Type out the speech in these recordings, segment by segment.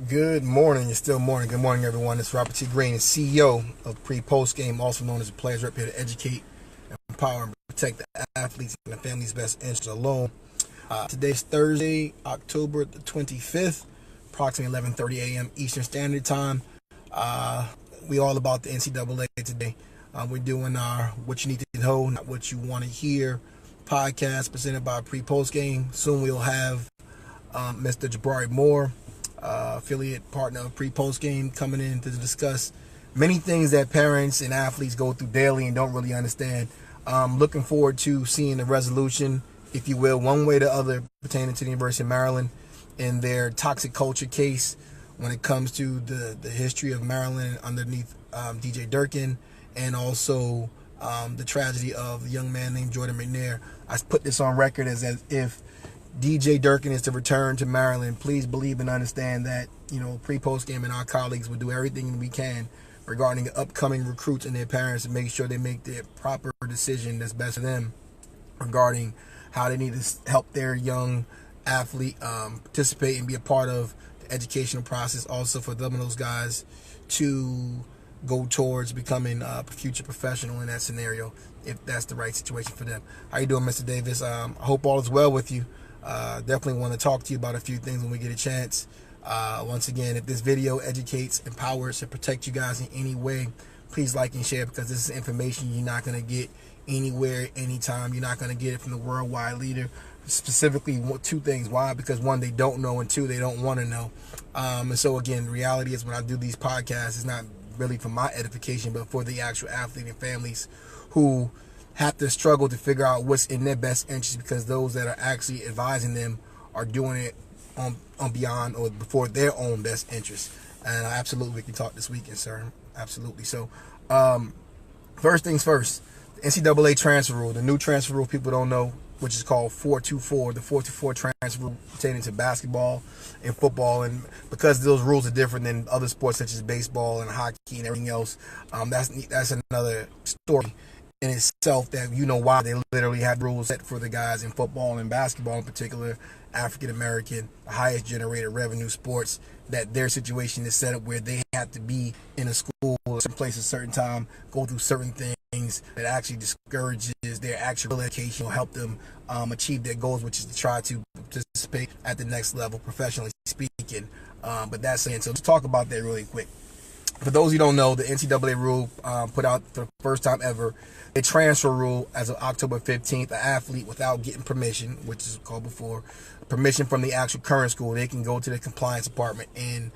Good morning. It's still morning. Good morning, everyone. It's Robert T. Green, CEO of Pre-Post Game, also known as the Players Rep, here to educate, empower, and protect the athletes and the family's best interests alone. Today's Thursday, October the 25th, approximately 11:30 a.m. Eastern Standard Time. We all about the NCAA today. We're doing our What You Need to Know, Not What You Want to Hear podcast presented by Pre-Post Game. Soon we'll have Mr. Jabari Moore, affiliate partner of Pre-Post Game, coming in to discuss many things that parents and athletes go through daily and don't really understand. Looking forward to seeing the resolution, if you will, one way or the other, pertaining to the University of Maryland and their toxic culture case when it comes to the history of Maryland underneath DJ Durkin, and also the tragedy of the young man named Jordan McNair. I put this on record as if DJ Durkin is to return to Maryland. Please believe and understand that, Pre-Post Game and our colleagues will do everything we can regarding upcoming recruits and their parents to make sure they make the proper decision that's best for them regarding how they need to help their young athlete participate and be a part of the educational process. Also for them and those guys to go towards becoming a future professional in that scenario, if that's the right situation for them. How you doing, Mr. Davis? I hope all is well with you. Definitely want to talk to you about a few things when we get a chance. Once again, if this video educates, empowers, and protects you guys in any way, please like and share, because this is information you're not going to get anywhere, anytime. You're not going to get it from the worldwide leader. Specifically, two things. Why? Because one, they don't know, and two, they don't want to know. And so again, the reality is when I do these podcasts, it's not really for my edification, but for the actual athlete and families who have to struggle to figure out what's in their best interest, because those that are actually advising them are doing it on beyond or before their own best interest. And absolutely, we can talk this weekend, sir. Absolutely. So, first things first, the NCAA transfer rule, the new transfer rule people don't know, which is called 424, the 424 transfer rule pertaining to basketball and football. And because those rules are different than other sports such as baseball and hockey and everything else, that's another story in itself, that why they literally have rules set for the guys in football and basketball in particular, African American, the highest generated revenue sports, that their situation is set up where they have to be in a school or some place at a certain time, go through certain things that actually discourages their actual education, will help them achieve their goals, which is to try to participate at the next level, professionally speaking. But that's it. So let's talk about that really quick. For those who don't know, the NCAA rule put out for the first time ever a transfer rule as of October 15th. An athlete, without getting permission, which is called before, permission from the actual current school, they can go to the compliance department and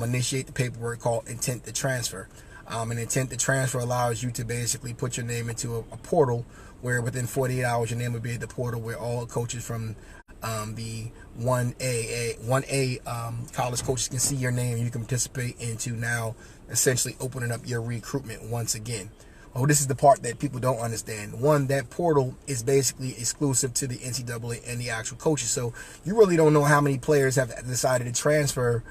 initiate the paperwork called intent to transfer. An intent to transfer allows you to basically put your name into a portal where within 48 hours your name will be at the portal where all coaches from the 1A college coaches can see your name, and you can participate into now essentially opening up your recruitment once again. Oh, this is the part that people don't understand. One, that portal is basically exclusive to the NCAA and the actual coaches. So you really don't know how many players have decided to transfer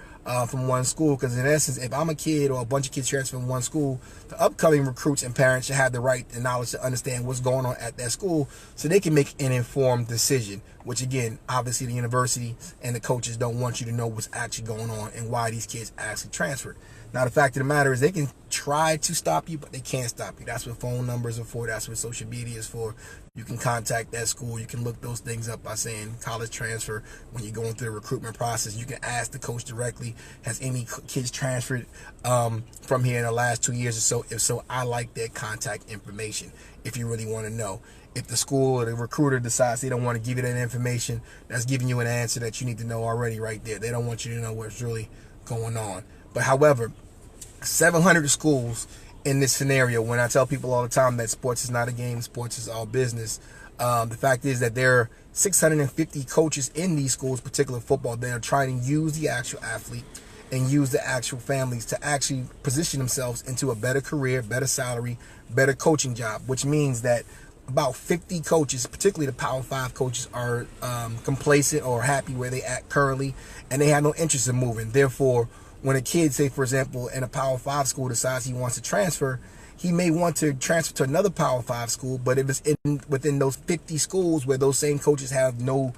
from one school, because in essence, if I'm a kid or a bunch of kids transfer from one school, the upcoming recruits and parents should have the right and knowledge to understand what's going on at that school so they can make an informed decision, which again, obviously the university and the coaches don't want you to know what's actually going on and why these kids actually transferred. Now, the fact of the matter is they can try to stop you, but they can't stop you. That's what phone numbers are for. That's what social media is for. You can contact that school. You can look those things up by saying college transfer. When you're going through the recruitment process, you can ask the coach directly, has any kids transferred from here in the last 2 years or so? If so, I like that contact information if you really want to know. If the school or the recruiter decides they don't want to give you that information, that's giving you an answer that you need to know already right there. They don't want you to know what's really going on. But however, 700 schools in this scenario, when I tell people all the time that sports is not a game, sports is all business, the fact is that there are 650 coaches in these schools, particularly football, that are trying to use the actual athlete and use the actual families to actually position themselves into a better career, better salary, better coaching job, which means that about 50 coaches, particularly the Power 5 coaches, are complacent or happy where they at currently, and they have no interest in moving. Therefore, when a kid, say for example, in a Power 5 school decides he wants to transfer, he may want to transfer to another Power 5 school, but if it's within those 50 schools where those same coaches have no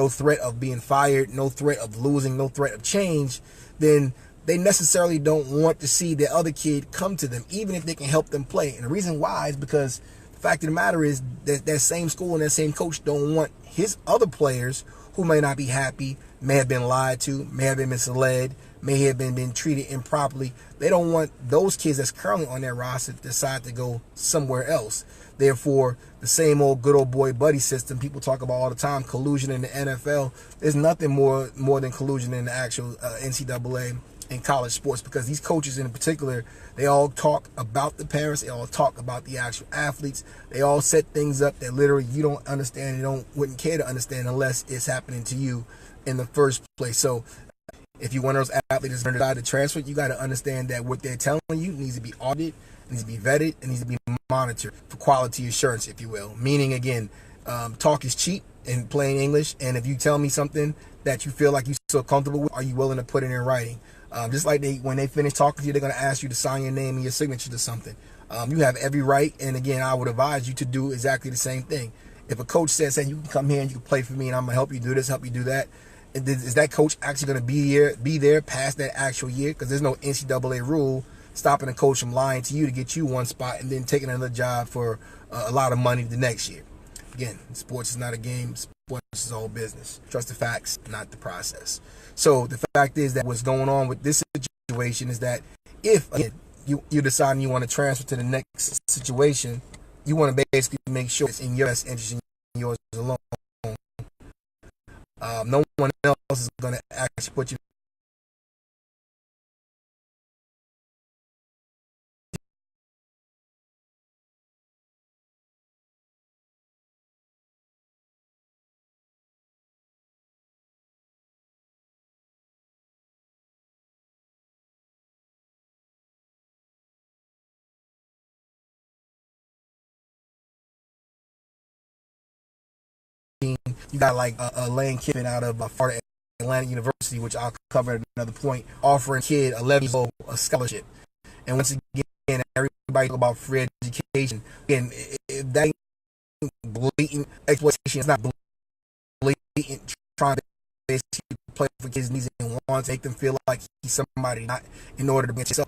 threat of being fired, no threat of losing, no threat of change, then they necessarily don't want to see their other kid come to them, even if they can help them play. And the reason why is because the fact of the matter is that same school and that same coach don't want his other players who may not be happy, may have been lied to, may have been misled, may have been treated improperly. They don't want those kids that's currently on their roster to decide to go somewhere else. Therefore, the same old good old boy buddy system people talk about all the time, collusion in the NFL, there's nothing more than collusion in the actual NCAA and college sports, because these coaches in particular, they all talk about the parents, they all talk about the actual athletes, they all set things up that literally you don't understand, you wouldn't care to understand unless it's happening to you in the first place. So if you're one of those athletes that decide to transfer, you got to understand that what they're telling you needs to be audited, needs to be vetted, and needs to be monitored for quality assurance, if you will. Meaning, again, talk is cheap in plain English, and if you tell me something that you feel like you're so comfortable with, are you willing to put it in writing? Just like when they finish talking to you, they're going to ask you to sign your name and your signature to something. You have every right, and again, I would advise you to do exactly the same thing. If a coach says, hey, you can come here and you can play for me, and I'm going to help you do this, help you do that, is that coach actually going to be there past that actual year? Because there's no NCAA rule stopping a coach from lying to you to get you one spot and then taking another job for a lot of money the next year. Again, sports is not a game. Sports is all business. Trust the facts, not the process. So the fact is that what's going on with this situation is that if, again, you decide you want to transfer to the next situation, you want to basically make sure it's in your best interest and yours alone. No one else is going to actually put you You got like a Lane Kiffin out of Florida Atlantic University, which I'll cover at another point, offering a kid 11 years old a scholarship. And once again, everybody talk about free education. Again, if that ain't blatant exploitation, it's not blatant trying to basically play for kids' needs and wants, make them feel like he's somebody not in order to be himself.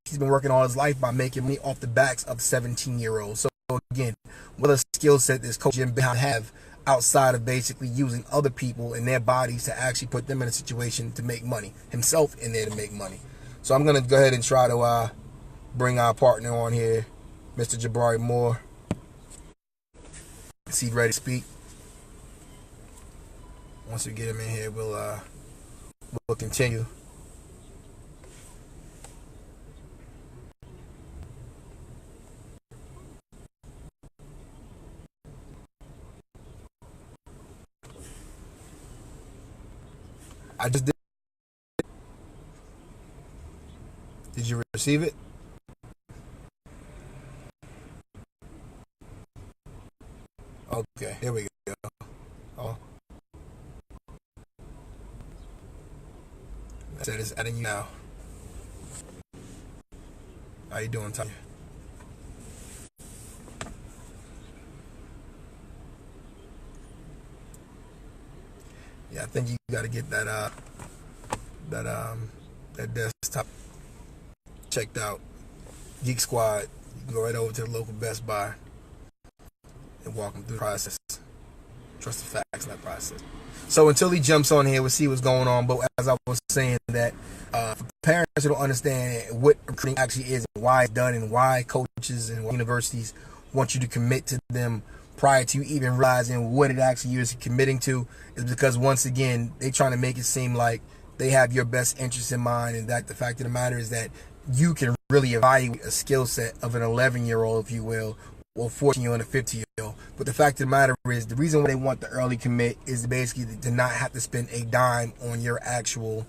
He's been working all his life by making money off the backs of 17-year-olds. So again, what a skill set this coach have outside of basically using other people and their bodies to actually put them in a situation to make money, himself in there to make money. So I'm going to go ahead and try to bring our partner on here, Mr. Jabari Moore. Is he ready to speak? Once we get him in here, we'll continue. I just did. Did you receive it? Okay, here we go. Oh, I said it's adding you now. How you doing, Tanya? Yeah, I think you got to get that desktop checked out. Geek Squad. You can go right over to the local Best Buy and walk them through the process. Trust the facts in that process. So until he jumps on here, we'll see what's going on. But as I was saying, that for parents who don't understand what recruiting actually is and why it's done and why coaches and universities want you to commit to them prior to you even realizing what it actually is committing to, is because once again they're trying to make it seem like they have your best interest in mind, and that the fact of the matter is that you can really evaluate a skill set of an 11-year-old, if you will, or 14-year-old and a 15-year-old. But the fact of the matter is, the reason why they want the early commit is basically to not have to spend a dime on your actual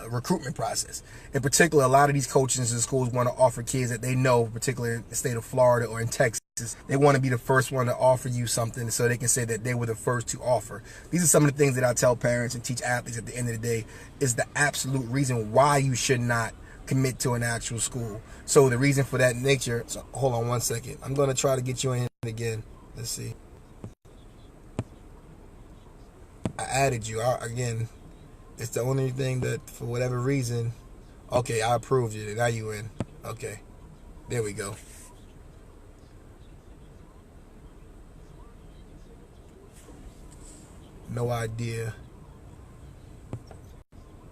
recruitment process. In particular, a lot of these coaches and schools want to offer kids that they know, particularly in the state of Florida or in Texas, they want to be the first one to offer you something so they can say that they were the first to offer. These are some of the things that I tell parents and teach athletes at the end of the day is the absolute reason why you should not commit to an actual school. So the reason for that nature, so hold on one second. I'm going to try to get you in again. Let's see. I added you. Again, it's the only thing that, for whatever reason, okay, I approved you. Now you in. Okay. There we go. No idea. It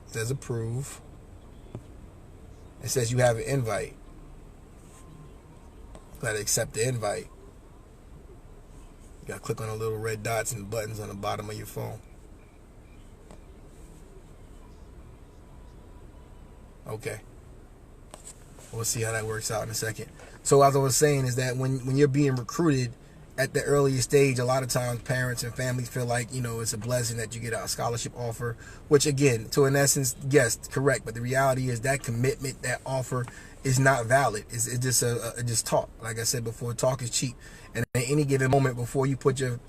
says approve. It says you have an invite. Gotta accept the invite. You gotta click on the little red dots and buttons on the bottom of your phone. Okay. We'll see how that works out in a second. So as I was saying is that when you're being recruited at the earliest stage, a lot of times parents and families feel like, it's a blessing that you get a scholarship offer, which again, to an essence, yes, correct. But the reality is that commitment, that offer is not valid. It's just just talk. Like I said before, talk is cheap. And at any given moment before you put your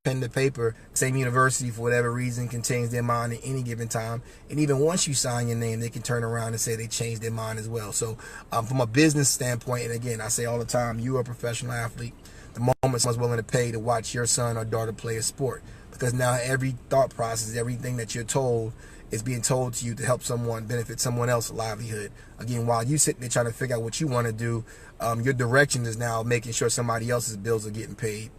pen to paper, same university, for whatever reason, can change their mind at any given time. And even once you sign your name, they can turn around and say they changed their mind as well. So from a business standpoint, and again, I say all the time, you are a professional athlete. The moment someone's willing to pay to watch your son or daughter play a sport, because now every thought process, everything that you're told is being told to you to help someone benefit someone else's livelihood. Again, while you sitting there trying to figure out what you want to do, your direction is now making sure somebody else's bills are getting paid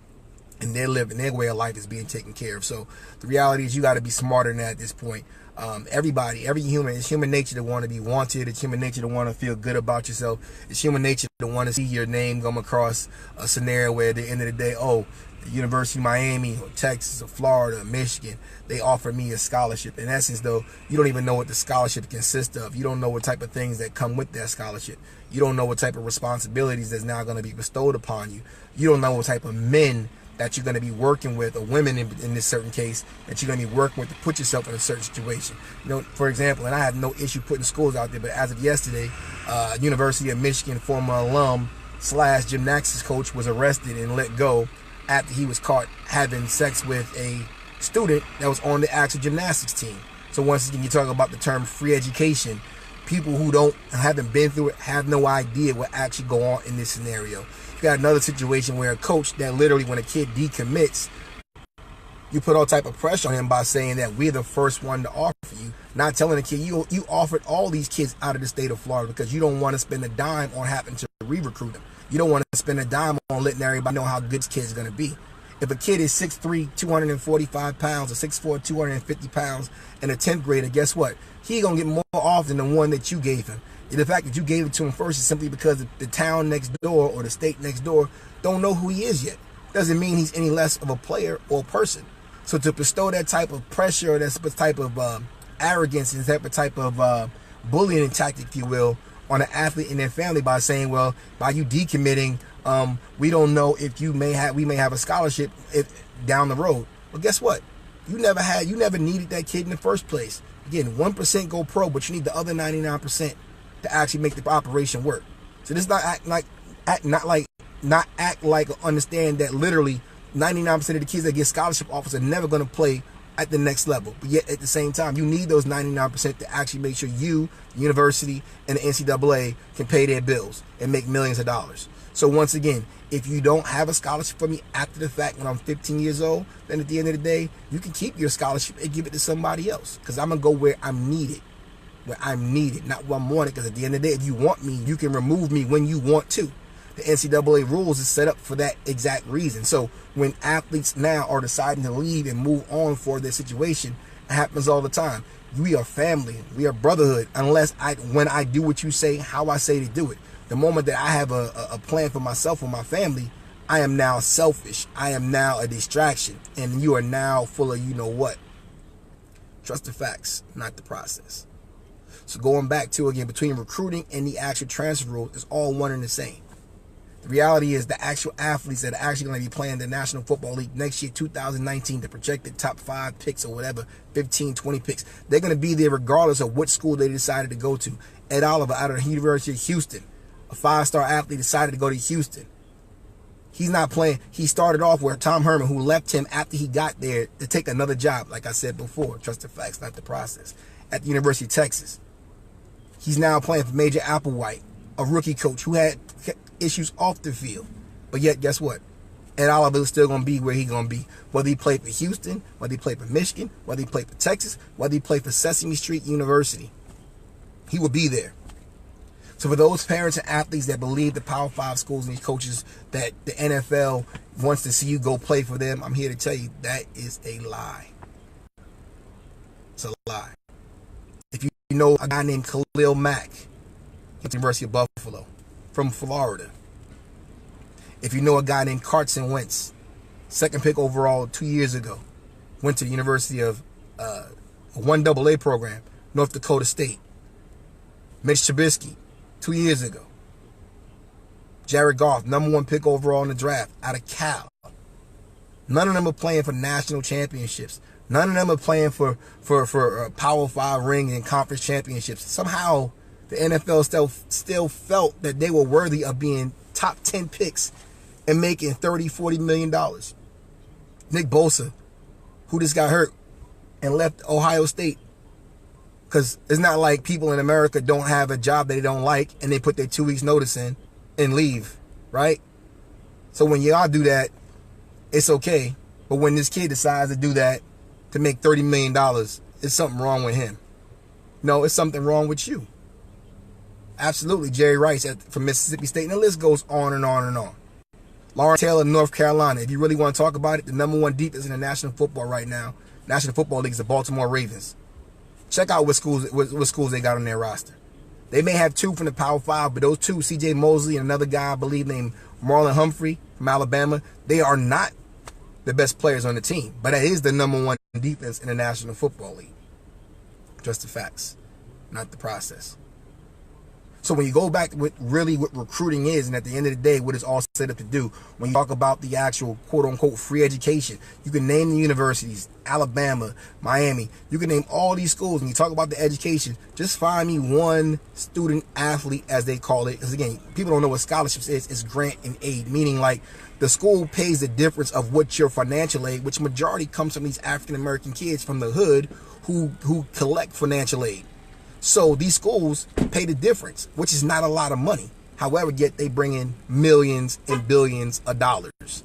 and their way of life is being taken care of. So the reality is you got to be smarter than that at this point. Every human, it's human nature to want to be wanted. It's human nature to want to feel good about yourself. It's human nature to want to see your name come across a scenario where at the end of the day, the University of Miami or Texas or Florida or Michigan, they offer me a scholarship. In essence, though, you don't even know what the scholarship consists of. You don't know what type of things that come with that scholarship. You don't know what type of responsibilities that's now going to be bestowed upon you. You don't know what type of men that you're going to be working with, or women in this certain case, that you're going to be working with to put yourself in a certain situation. For example, and I have no issue putting schools out there, but as of yesterday, University of Michigan former alum / gymnastics coach was arrested and let go after he was caught having sex with a student that was on the actual gymnastics team. So once again, you talk about the term free education. People who haven't been through it have no idea what actually go on in this scenario. You got another situation where a coach that literally, when a kid decommits, you put all type of pressure on him by saying that we're the first one to offer you, not telling the kid you offered all these kids out of the state of Florida because you don't want to spend a dime on having to re-recruit them. You don't want to spend a dime on letting everybody know how good this kid's going to be. If a kid is 6'3", 245 pounds, or 6'4", 250 pounds, and a 10th grader, guess what? He going to get more often than one that you gave him. And the fact that you gave it to him first is simply because the town next door or the state next door don't know who he is yet. Doesn't mean he's any less of a player or a person. So to bestow that type of pressure, or that type of arrogance, and that type of bullying tactic, if you will, on an athlete and their family by saying, well, by you decommitting, we don't know if we may have a scholarship down the road. Well, guess what? You never needed that kid in the first place. Again, 1% go pro, but you need the other 99% to actually make the operation work. So this not act like understand that literally 99% of the kids that get scholarship offers are never going to play at the next level. But yet at the same time, you need those 99% to actually make sure you, the university, and the NCAA can pay their bills and make millions of dollars. So once again, if you don't have a scholarship for me after the fact when I'm 15 years old, then at the end of the day, you can keep your scholarship and give it to somebody else, because I'm going to go where I'm needed. Not where I'm wanted, because at the end of the day, if you want me, you can remove me when you want to. The NCAA rules is set up for that exact reason. So when athletes now are deciding to leave and move on for their situation, it happens all the time. We are family. We are brotherhood. When I do what you say, how I say to do it. The moment that I have a plan for myself or my family, I am now selfish. I am now a distraction. And you are now full of you know what. Trust the facts, not the process. So going back to, again, between recruiting and the actual transfer rules, it's all one and the same. The reality is the actual athletes that are actually going to be playing the National Football League next year, 2019, the projected top 5 picks or whatever, 15, 20 picks, they're going to be there regardless of what school they decided to go to. Ed Oliver out of the University of Houston, a 5-star athlete, decided to go to Houston. He's not playing. He started off where Tom Herman, who left him after he got there to take another job, like I said before. Trust the facts, not the process. At the University of Texas. He's now playing for Major Applewhite, a rookie coach who had issues off the field. But yet, guess what? Ed Oliver's still going to be where he's going to be. Whether he played for Houston, whether he played for Michigan, whether he played for Texas, whether he played for Sesame Street University, he will be there. So for those parents and athletes that believe the Power 5 schools and these coaches that the NFL wants to see you go play for them, I'm here to tell you that is a lie. It's a lie. If you know a guy named Khalil Mack, at the University of Buffalo, from Florida. If you know a guy named Carson Wentz, second pick overall 2 years ago, went to the University of a 1AA program, North Dakota State. Mitch Trubisky, 2 years ago. Jared Goff, number 1 pick overall in the draft, out of Cal. None of them are playing for national championships. None of them are playing for Power 5 ring and conference championships. Somehow, the NFL still felt that they were worthy of being top 10 picks and making $30, $40 million. Nick Bosa, who just got hurt and left Ohio State. Because it's not like people in America don't have a job that they don't like and they put their 2 weeks notice in and leave, right? So when y'all do that, it's okay. But when this kid decides to do that to make $30 million, it's something wrong with him. No, it's something wrong with you. Absolutely, Jerry Rice from Mississippi State. And the list goes on and on and on. Lawrence Taylor, North Carolina. If you really want to talk about it, the number 1 defense in the National Football right now, National Football League, is the Baltimore Ravens. Check out what schools they got on their roster. They may have 2 from the Power 5, but those 2, C.J. Mosley and another guy I believe named Marlon Humphrey from Alabama, they are not the best players on the team. But that is the number 1 defense in the National Football League. Just the facts, not the process. So when you go back to what recruiting is, and at the end of the day, what it's all set up to do, when you talk about the actual quote-unquote free education, you can name the universities, Alabama, Miami, you can name all these schools, and you talk about the education, just find me one student athlete, as they call it, because again, people don't know what scholarships is. It's grant and aid, meaning like the school pays the difference of what your financial aid, which majority comes from these African-American kids from the hood who collect financial aid. So these schools pay the difference, which is not a lot of money. However, yet they bring in millions and billions of dollars.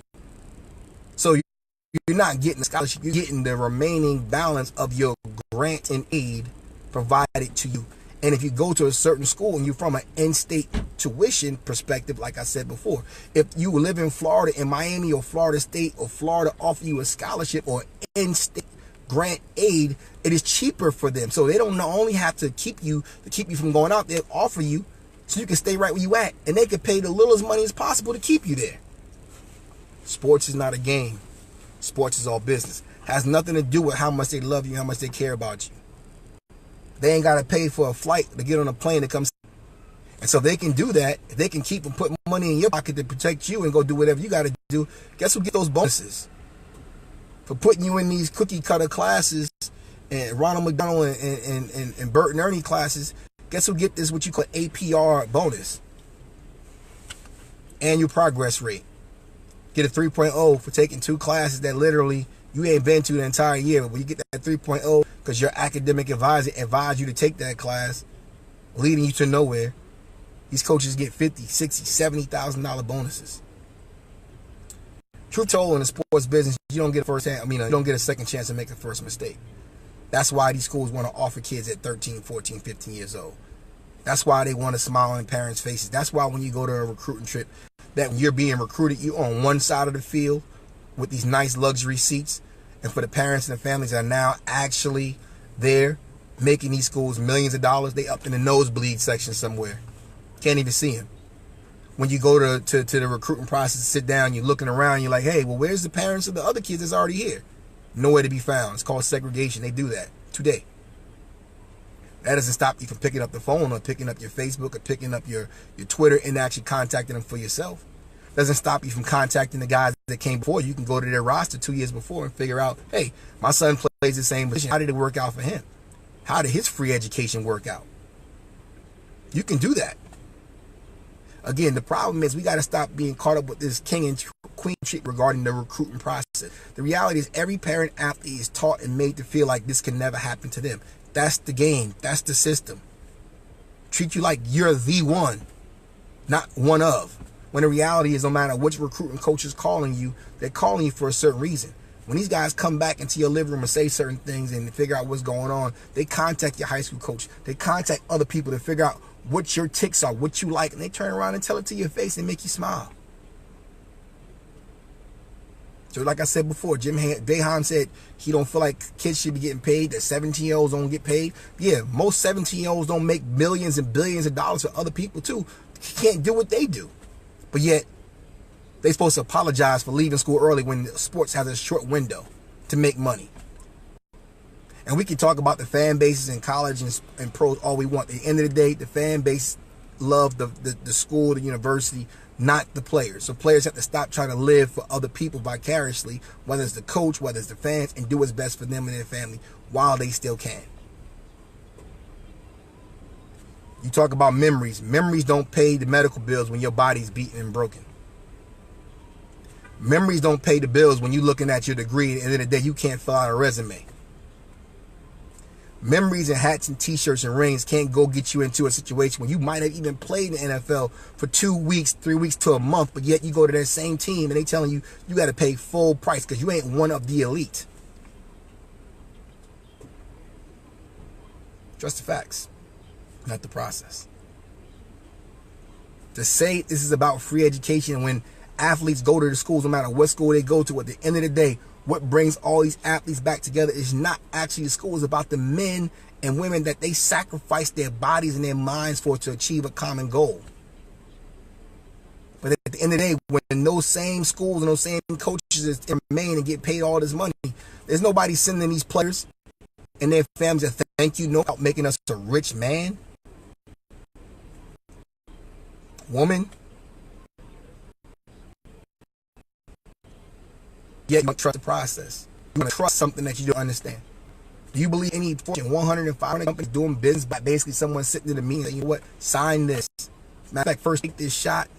So you're not getting a scholarship, you're getting the remaining balance of your grant and aid provided to you. And if you go to a certain school and you're from an in-state tuition perspective, like I said before, if you live in Florida, in Miami or Florida State or Florida offer you a scholarship or in-state grant aid, it is cheaper for them. So they don't only have to keep you from going out, they'll offer you so you can stay right where you at, and they can pay the littlest money as possible to keep you there. Sports is not a game. Sports is all business. Has nothing to do with how much they love you, how much they care about you. They ain't got to pay for a flight to get on a plane to come. And so they can do that. If they can keep and put money in your pocket to protect you and go do whatever you got to do, guess who get those bonuses? For putting you in these cookie cutter classes and Ronald McDonald and Bert and Ernie classes, guess who get this, what you call APR bonus? Annual progress rate. Get a 3.0 for taking 2 classes that literally you ain't been to the entire year. But when you get that 3.0 because your academic advisor advised you to take that class, leading you to nowhere, these coaches get $50,000, $60,000, $70,000 bonuses. Truth told, in the sports business, you don't get you don't get a second chance to make the first mistake. That's why these schools want to offer kids at 13, 14, 15 years old. That's why they want to smile on parents' faces. That's why when you go to a recruiting trip, that when you're being recruited, you're on one side of the field with these nice luxury seats. And for the parents and the families that are now actually there making these schools millions of dollars, they up in the nosebleed section somewhere. Can't even see them. When you go to the recruiting process, sit down, you're looking around, you're like, hey, well, where's the parents of the other kids that's already here? Nowhere to be found. It's called segregation. They do that today. That doesn't stop you from picking up the phone or picking up your Facebook or picking up your Twitter and actually contacting them for yourself. Doesn't stop you from contacting the guys that came before. You can go to their roster 2 years before and figure out, hey, my son plays the same position. How did it work out for him? How did his free education work out? You can do that. Again, the problem is we got to stop being caught up with this king and queen treatment regarding the recruiting process. The reality is every parent athlete is taught and made to feel like this can never happen to them. That's the game. That's the system. treat you like you're the one, not one of. When the reality is, no matter which recruiting coach is calling you, they're calling you for a certain reason. When these guys come back into your living room and say certain things and figure out what's going on, they contact your high school coach. They contact other people to figure out what your tics are, what you like, and they turn around and tell it to your face and make you smile. So like I said before, Jim Boeheim said he don't feel like kids should be getting paid, that 17-year-olds don't get paid. Yeah, most 17-year-olds don't make millions and billions of dollars for other people too. He can't do what they do. But yet, they're supposed to apologize for leaving school early when sports has a short window to make money. And we can talk about the fan bases in college and pros all we want. At the end of the day, the fan base love the school, the university, not the players. So players have to stop trying to live for other people vicariously, whether it's the coach, whether it's the fans, and do what's best for them and their family while they still can. You talk about memories. Memories don't pay the medical bills when your body's beaten and broken. Memories don't pay the bills when you're looking at your degree. At the end of the day, you can't fill out a resume. Memories and hats and t-shirts and rings can't go get you into a situation when you might have even played in the NFL for 2 weeks, 3 weeks to a month, but yet you go to that same team and they telling you you got to pay full price because you ain't one of the elite. Trust the facts, not the process. To say this is about free education when athletes go to the schools, no matter what school they go to, at the end of the day, what brings all these athletes back together is not actually the school. It's about the men and women that they sacrifice their bodies and their minds for to achieve a common goal. But at the end of the day, when those same schools and those same coaches remain and get paid all this money, there's nobody sending these players and their families a thank you note about making us a rich man, woman. Yet you don't trust the process. You want to trust something that you don't understand. Do you believe any Fortune 100 and 500 companies doing business by basically someone sitting in the meeting and saying, you know what, sign this. Matter of fact, first take this shot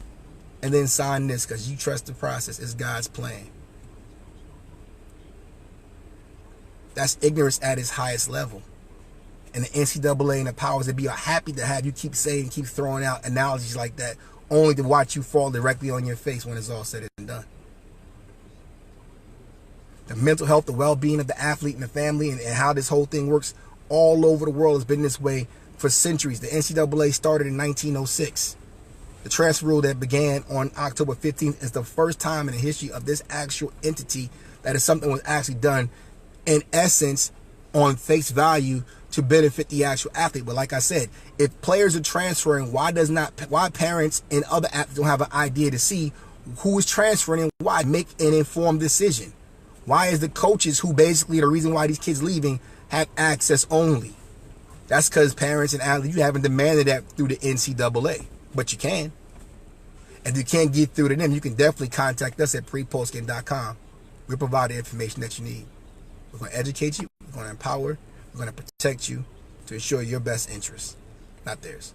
and then sign this because you trust the process. It's God's plan. That's ignorance at its highest level. And the NCAA and the powers that be are happy to have you keep saying, keep throwing out analogies like that, only to watch you fall directly on your face when it's all said and done. The mental health, the well-being of the athlete and the family and how this whole thing works all over the world has been this way for centuries. The NCAA started in 1906. The transfer rule that began on October 15th is the first time in the history of this actual entity that is something was actually done in essence on face value to benefit the actual athlete. But like I said, if players are transferring, why parents and other athletes don't have an idea to see who is transferring and why make an informed decision? Why is the coaches who basically the reason why these kids leaving have access only? That's because parents and athletes, you haven't demanded that through the NCAA, but you can. And if you can't get through to them, you can definitely contact us at prepostgame.com. We'll provide the information that you need. We're going to educate you, we're going to empower, we're going to protect you to ensure your best interests, not theirs.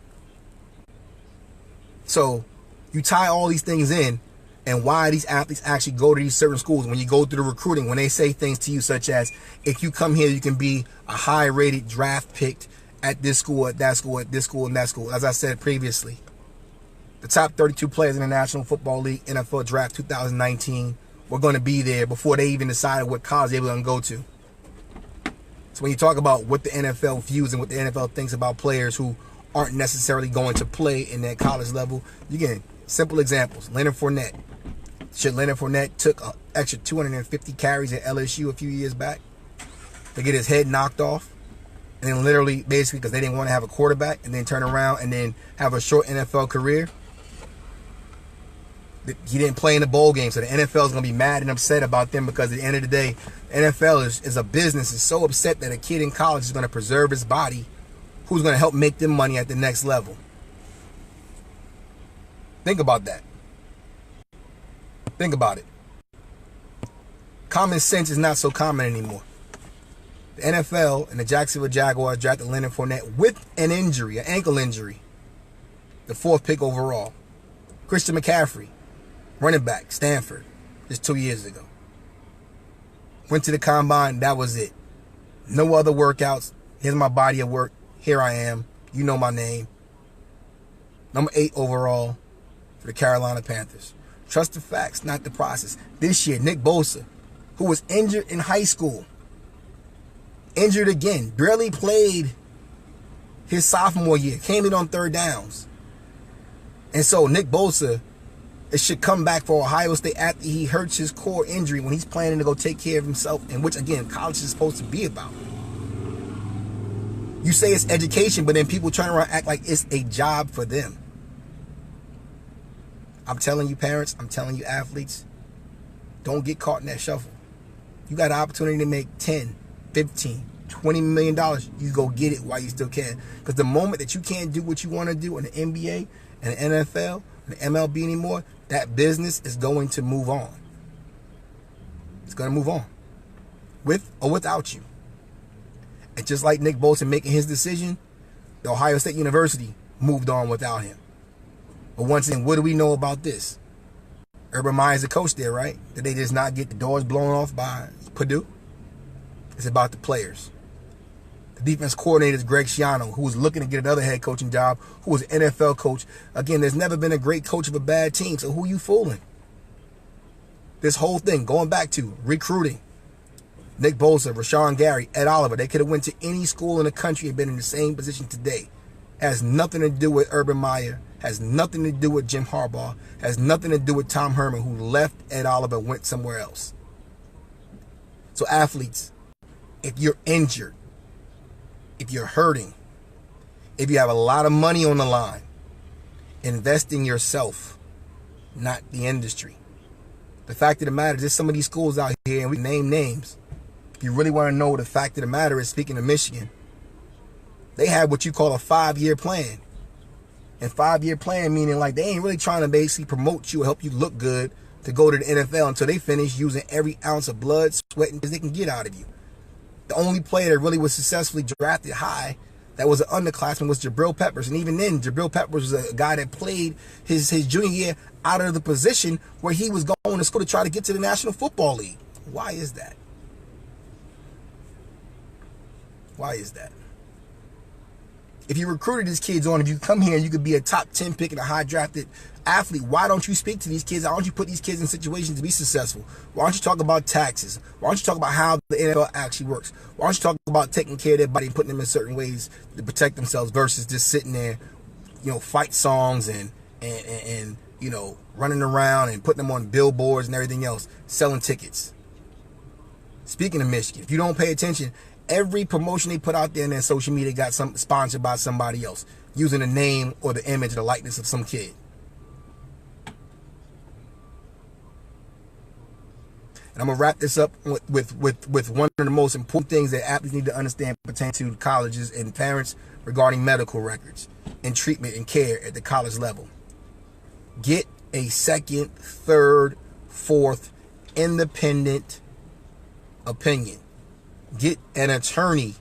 So you tie all these things in, and why these athletes actually go to these certain schools. When you go through the recruiting, when they say things to you such as, if you come here, you can be a high-rated draft pick at this school, at that school, at this school, and that school. As I said previously, the top 32 players in the National Football League NFL Draft 2019 were going to be there before they even decided what college they were going to go to. So when you talk about what the NFL views and what the NFL thinks about players who aren't necessarily going to play in that college level, you get simple examples. Leonard Fournette. Leonard Fournette took an extra 250 carries at LSU a few years back to get his head knocked off. And then literally, basically, because they didn't want to have a quarterback and then turn around and then have a short NFL career. He didn't play in the bowl game, so the NFL is going to be mad and upset about them because at the end of the day, the NFL is a business. It's so upset that a kid in college is going to preserve his body who's going to help make them money at the next level. Think about that. Think about it. Common sense is not so common anymore. The NFL and the Jacksonville Jaguars drafted Leonard Fournette with an injury, an ankle injury. The 4th pick overall. Christian McCaffrey, running back, Stanford, just 2 years ago. Went to the combine, that was it. No other workouts. Here's my body of work. Here I am. You know my name. Number 8 overall for the Carolina Panthers. Trust the facts, not the process. This year, Nick Bosa, who was injured in high school, injured again, barely played his sophomore year, came in on third downs. And so Nick Bosa, it should come back for Ohio State after he hurts his core injury when he's planning to go take care of himself, and which, again, college is supposed to be about. You say it's education, but then people turn around and act like it's a job for them. I'm telling you, parents, I'm telling you, athletes, don't get caught in that shuffle. You got an opportunity to make 10, 15, $20 million. You go get it while you still can. Because the moment that you can't do what you want to do in the NBA and the NFL and the MLB anymore, that business is going to move on. It's going to move on. With or without you. And just like Nick Bosa making his decision, the Ohio State University moved on without him. But once again, what do we know about this? Urban Meyer's the coach there, right? Did they just not get the doors blown off by Purdue? It's about the players. The defense coordinator is Greg Schiano, who was looking to get another head coaching job, who was an NFL coach. Again, there's never been a great coach of a bad team, so who are you fooling? This whole thing, going back to recruiting, Nick Bosa, Rashawn Gary, Ed Oliver, they could have went to any school in the country and been in the same position today. Has nothing to do with Urban Meyer, has nothing to do with Jim Harbaugh, has nothing to do with Tom Herman, who left Ed Oliver and went somewhere else. So athletes, if you're injured, if you're hurting, if you have a lot of money on the line, invest in yourself, not the industry. The fact of the matter is, there's some of these schools out here, and we name names. If you really want to know what the fact of the matter is, speaking of Michigan, they have what you call a 5-year plan. And 5-year plan meaning like they ain't really trying to basically promote you or help you look good to go to the NFL until they finish using every ounce of blood, sweat, and they can get out of you. The only player that really was successfully drafted high that was an underclassman was Jabril Peppers. And even then, Jabril Peppers was a guy that played his junior year out of the position where he was going to school to try to get to the National Football League. Why is that? Why is that? If you recruited these kids on, if you come here and you could be a top 10 pick and a high drafted athlete, why don't you speak to these kids? Why don't you put these kids in situations to be successful? Why don't you talk about taxes? Why don't you talk about how the NFL actually works? Why don't you talk about taking care of their body and putting them in certain ways to protect themselves versus just sitting there, fight songs and running around and putting them on billboards and everything else, selling tickets. Speaking of Michigan, if you don't pay attention, every promotion they put out there in their social media got some sponsored by somebody else, using the name or the image or the likeness of some kid. And I'm gonna wrap this up with one of the most important things that athletes need to understand pertaining to colleges and parents regarding medical records and treatment and care at the college level. Get a second, third, fourth, independent opinion. Get an attorney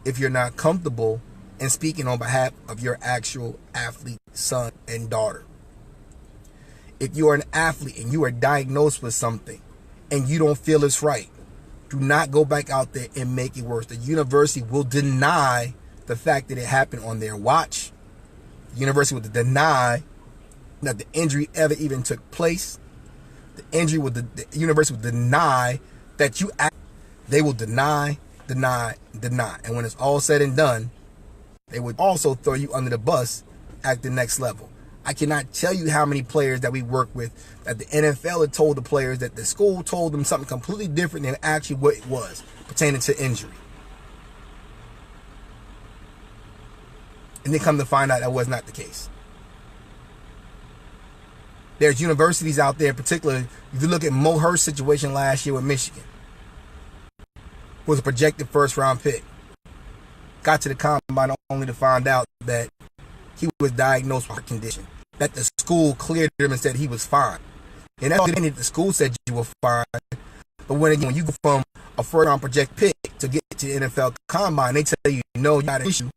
if you're not comfortable in speaking on behalf of your actual athlete, son, and daughter. If you are an athlete and you are diagnosed with something and you don't feel it's right, do not go back out there and make it worse. The university will deny the fact that it happened on their watch. The university will deny that the injury ever even took place. The university will deny that you act. They will deny. And when it's all said and done, they would also throw you under the bus at the next level. I cannot tell you how many players that we work with that the NFL had told the players that the school told them something completely different than actually what it was pertaining to injury. And they come to find out that was not the case. There's universities out there, particularly if you look at Mo Hurst's situation last year with Michigan, was a projected first-round pick. Got to the combine only to find out that he was diagnosed with a condition. That the school cleared him and said he was fine. And that's the the school said you were fine. But when you go from a first-round projected pick to get to the NFL combine, they tell you, no, you got an issue.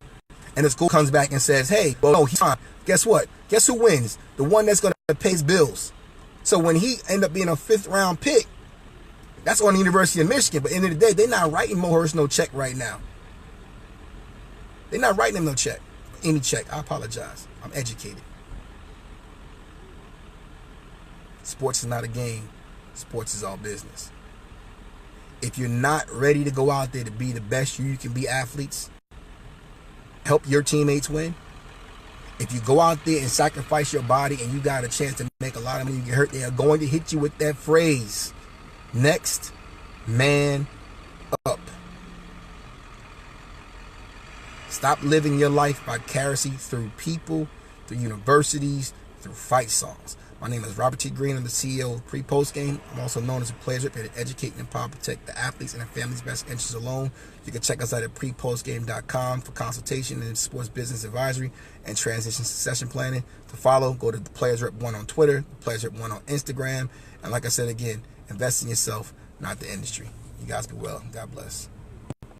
And the school comes back and says, hey, well, no, he's fine. Guess what? Guess who wins? The one that's going to pay his bills. So when he ended up being a 5th-round pick, that's on the University of Michigan. But at the end of the day, they're not writing Mo Hurst no check right now. They're not writing him no check. Any check. I apologize. I'm educated. Sports is not a game. Sports is all business. If you're not ready to go out there to be the best you can be athletes, help your teammates win. If you go out there and sacrifice your body and you got a chance to make a lot of money, you get hurt, they are going to hit you with that phrase, next man up. Stop living your life vicariously through people, through universities, through fight songs. My name is Robert T. Green. I'm the CEO of Pre-Post Game. I'm also known as a players rep here to educate and empower, protect the athletes and their families' best interests alone. You can check us out at prepostgame.com for consultation and sports business advisory and transition succession planning. To follow, go to the Players Rep 1 on Twitter, the Players Rep 1 on Instagram. And like I said again, invest in yourself, not the industry. You guys be well. God bless.